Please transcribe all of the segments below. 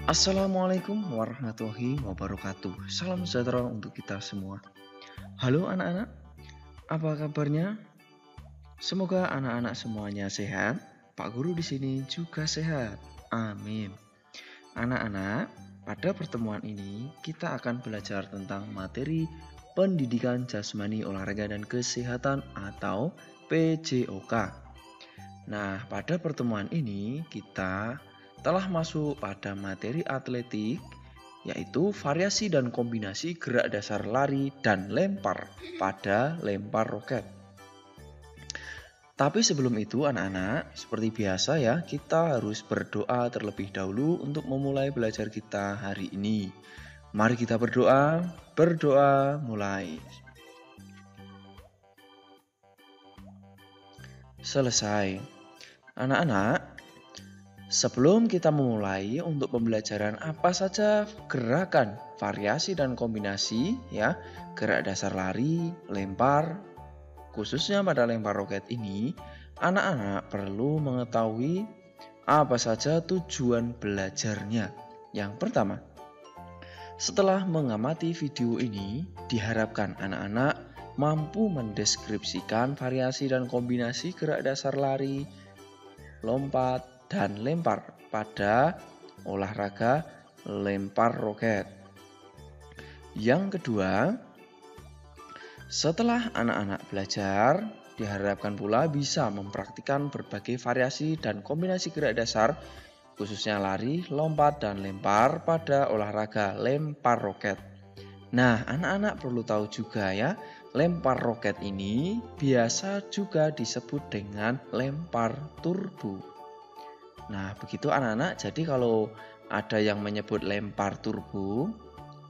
Assalamualaikum warahmatullahi wabarakatuh. Salam sejahtera untuk kita semua. Halo anak-anak, apa kabarnya? Semoga anak-anak semuanya sehat. Pak Guru di sini juga sehat. Amin. Anak-anak, pada pertemuan ini kita akan belajar tentang materi pendidikan jasmani, olahraga dan kesehatan atau PJOK. Nah, pada pertemuan ini kita telah masuk pada materi atletik, yaitu variasi dan kombinasi gerak dasar lari dan lempar pada lempar roket. Tapi sebelum itu anak-anak, seperti biasa ya, kita harus berdoa terlebih dahulu untuk memulai belajar kita hari ini. Mari kita berdoa, mulai. Selesai. Anak-anak, sebelum kita memulai untuk pembelajaran apa saja gerakan, variasi dan kombinasi ya, gerak dasar lari, lempar, khususnya pada lempar roket ini, anak-anak perlu mengetahui apa saja tujuan belajarnya. Yang pertama, setelah mengamati video ini, diharapkan anak-anak mampu mendeskripsikan variasi dan kombinasi gerak dasar lari, lompat, dan lempar pada olahraga lempar roket. Yang kedua, setelah anak-anak belajar, diharapkan pula bisa mempraktikkan berbagai variasi dan kombinasi gerak dasar, khususnya lari, lompat, dan lempar pada olahraga lempar roket. Nah, anak-anak perlu tahu juga ya, lempar roket ini biasa juga disebut dengan lempar turbo. Nah, begitu anak-anak. Jadi kalau ada yang menyebut lempar turbo,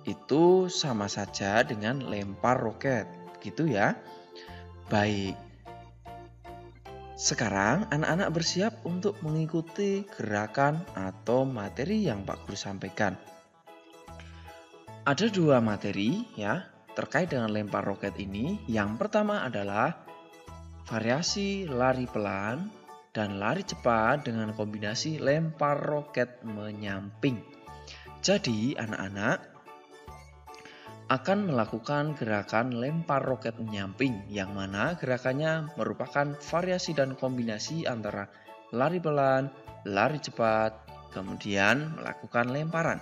itu sama saja dengan lempar roket. Begitu ya. Baik. Sekarang anak-anak bersiap untuk mengikuti gerakan atau materi yang Pak Guru sampaikan. Ada dua materi ya terkait dengan lempar roket ini. Yang pertama adalah variasi lari pelan dan lari cepat dengan kombinasi lempar roket menyamping. Jadi anak-anak akan melakukan gerakan lempar roket menyamping, yang mana gerakannya merupakan variasi dan kombinasi antara lari pelan, lari cepat, kemudian melakukan lemparan.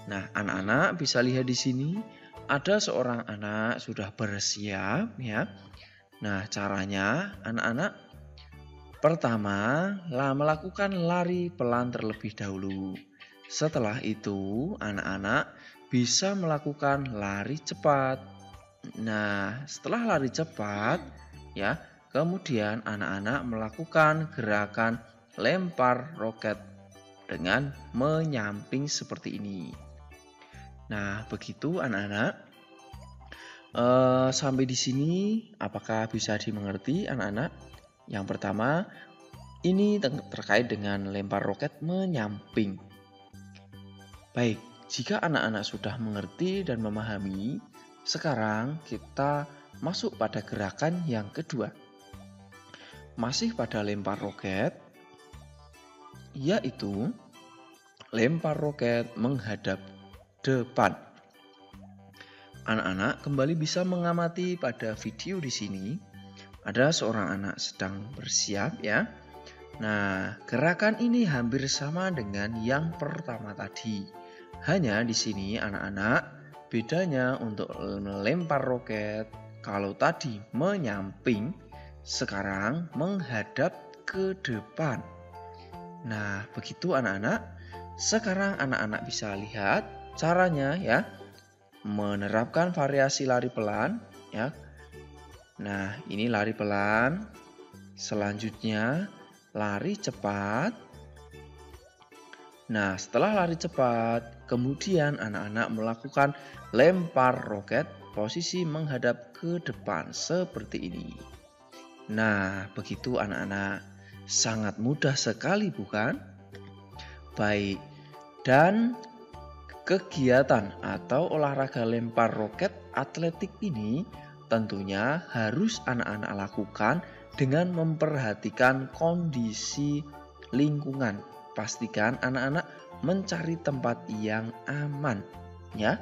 Nah, anak-anak bisa lihat di sini ada seorang anak sudah bersiap ya. Nah, caranya anak-anak pertama melakukan lari pelan terlebih dahulu. Setelah itu, anak-anak bisa melakukan lari cepat. Nah, setelah lari cepat ya, kemudian anak-anak melakukan gerakan lempar roket dengan menyamping seperti ini. Nah, begitu anak-anak. Sampai di sini apakah bisa dimengerti anak-anak? Yang pertama, ini terkait dengan lempar roket menyamping. Baik, jika anak-anak sudah mengerti dan memahami, sekarang kita masuk pada gerakan yang kedua. Masih pada lempar roket, yaitu lempar roket menghadap depan. Anak-anak kembali bisa mengamati pada video di sini. Ada seorang anak sedang bersiap ya. Nah, gerakan ini hampir sama dengan yang pertama tadi. Hanya di sini anak-anak bedanya untuk melempar roket, kalau tadi menyamping, sekarang menghadap ke depan. Nah, begitu anak-anak. Sekarang anak-anak bisa lihat caranya ya, menerapkan variasi lari pelan ya. Nah, ini lari pelan. Selanjutnya lari cepat. Nah, setelah lari cepat, kemudian anak-anak melakukan lempar roket posisi menghadap ke depan seperti ini. Nah, begitu anak-anak. Sangat mudah sekali bukan? Baik. Dan kegiatan atau olahraga lempar roket atletik ini tentunya harus anak-anak lakukan dengan memperhatikan kondisi lingkungan. Pastikan anak-anak mencari tempat yang aman, ya.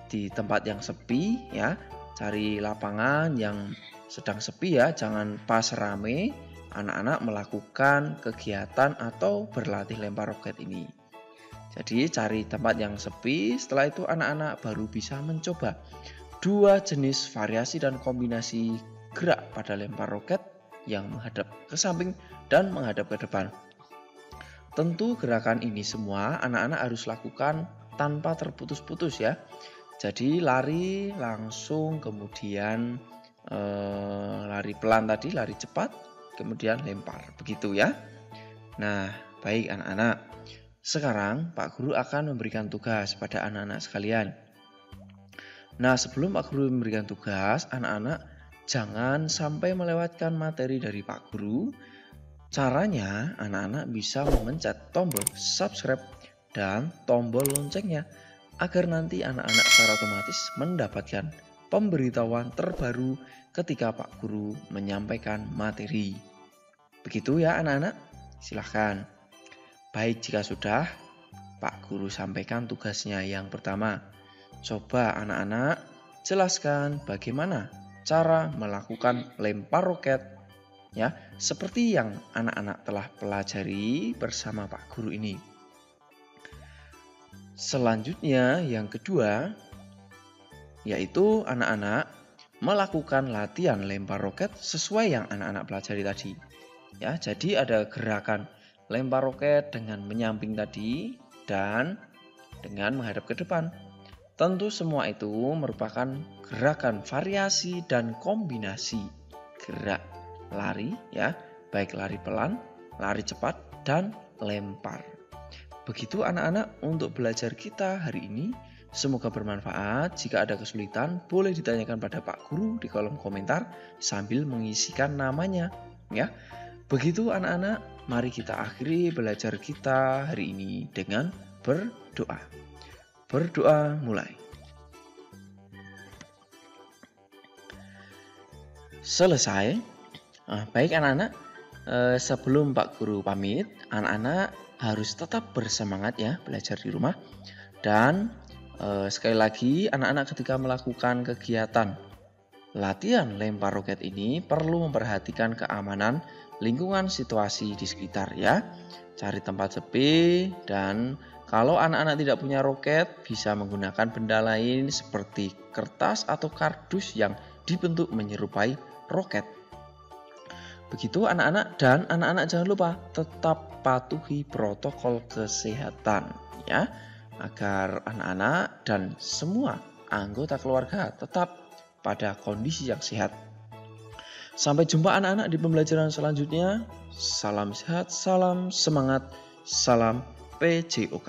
Di tempat yang sepi, ya. Cari lapangan yang sedang sepi, ya. Jangan pas rame anak-anak melakukan kegiatan atau berlatih lempar roket ini. Jadi cari tempat yang sepi, setelah itu anak-anak baru bisa mencoba 2 jenis variasi dan kombinasi gerak pada lempar roket yang menghadap ke samping dan menghadap ke depan. Tentu gerakan ini semua anak-anak harus lakukan tanpa terputus-putus, ya. Jadi lari langsung, kemudian lari pelan tadi, lari cepat, kemudian lempar. Begitu, ya. Nah, baik anak-anak. Sekarang Pak Guru akan memberikan tugas pada anak-anak sekalian. Nah, sebelum Pak Guru memberikan tugas, anak-anak jangan sampai melewatkan materi dari Pak Guru. Caranya, anak-anak bisa memencet tombol subscribe dan tombol loncengnya agar nanti anak-anak secara otomatis mendapatkan pemberitahuan terbaru ketika Pak Guru menyampaikan materi. Begitu ya anak-anak, silahkan. Baik, jika sudah, Pak Guru sampaikan tugasnya yang pertama. Coba anak-anak jelaskan bagaimana cara melakukan lempar roket, ya, seperti yang anak-anak telah pelajari bersama Pak Guru ini. Selanjutnya yang kedua, yaitu anak-anak melakukan latihan lempar roket sesuai yang anak-anak pelajari tadi. Ya, jadi ada gerakan lempar roket dengan menyamping tadi dan dengan menghadap ke depan. Tentu semua itu merupakan gerakan variasi dan kombinasi gerak lari, ya, baik lari pelan, lari cepat, dan lempar. Begitu anak-anak untuk belajar kita hari ini. Semoga bermanfaat. Jika ada kesulitan, boleh ditanyakan pada Pak Guru di kolom komentar sambil mengisikan namanya, ya. Begitu anak-anak, mari kita akhiri belajar kita hari ini dengan berdoa. Berdoa mulai. Selesai. Baik anak-anak, sebelum Pak Guru pamit, anak-anak harus tetap bersemangat ya belajar di rumah. Dan sekali lagi anak-anak ketika melakukan kegiatan latihan lempar roket ini perlu memperhatikan keamanan lingkungan situasi di sekitar ya. Cari tempat sepi, dan kalau anak-anak tidak punya roket bisa menggunakan benda lain seperti kertas atau kardus yang dibentuk menyerupai roket. Begitu anak-anak, dan anak-anak jangan lupa tetap patuhi protokol kesehatan ya, agar anak-anak dan semua anggota keluarga tetap pada kondisi yang sehat. Sampai jumpa anak-anak di pembelajaran selanjutnya. Salam sehat, salam semangat, salam PJOK.